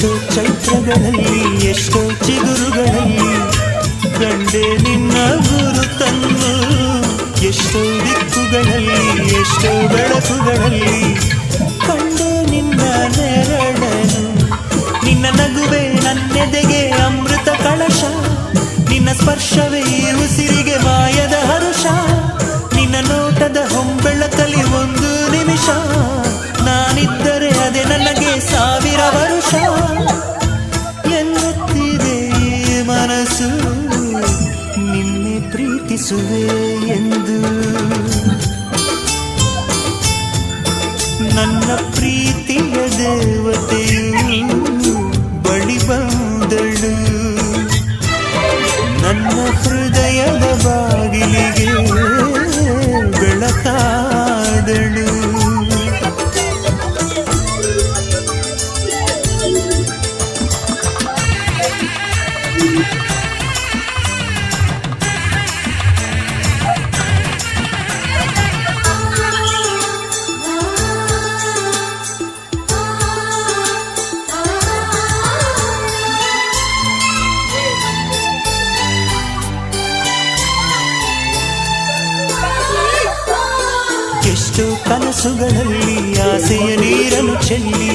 ಎಷ್ಟೋ ಚೈತ್ರಗಳಲ್ಲಿ ಎಷ್ಟೋ ಚಿಗುರುಗಳಲ್ಲಿ ಕಂಡೆ ನಿನ್ನ ಗುರುತನ್ನು ಎಷ್ಟೋ ದಿಕ್ಕುಗಳಲ್ಲಿ ಎಷ್ಟೋ ಬೆಳಕುಗಳಲ್ಲಿ ಕಂಡೆ ನಿನ್ನ ನೆರಳನು ನಿನ್ನ ನಗುವೆ ನನ್ನೆದೆಗೆ ಅಮೃತ ಕಳಶ ನಿನ್ನ ಸ್ಪರ್ಶವೇ ಉಸಿರಿಗೆ ಮಾಯದ ಹರುಷ ನಿನ್ನ ನೋಟದ ಹೊಂಬೆಳಕಲಿ ಒಂದು ನಿಮಿಷ ನಾನಿದ್ದರೆ ಅದೇ ನನಗೆ ಸಾವಿರ ವರುಷ ಎನ್ನುತ್ತಿದೆ ಮನಸ್ಸು ನಿನ್ನೆ ಪ್ರೀತಿಸುವೆ ಎಂದು ನನ್ನ ಪ್ರೀತಿಯ ದೇವತೆಯು ಬಳಿ ಬಂದಳು ನನ್ನ ಹೃದಯದ ಬಾಗಿಲಿಗೆ ಬೆಳಕಾದಳು ಎಷ್ಟೋ ಕನಸುಗಳಲ್ಲಿ ಆಸೆಯ ನೀರನ್ನು ಚೆಲ್ಲಿ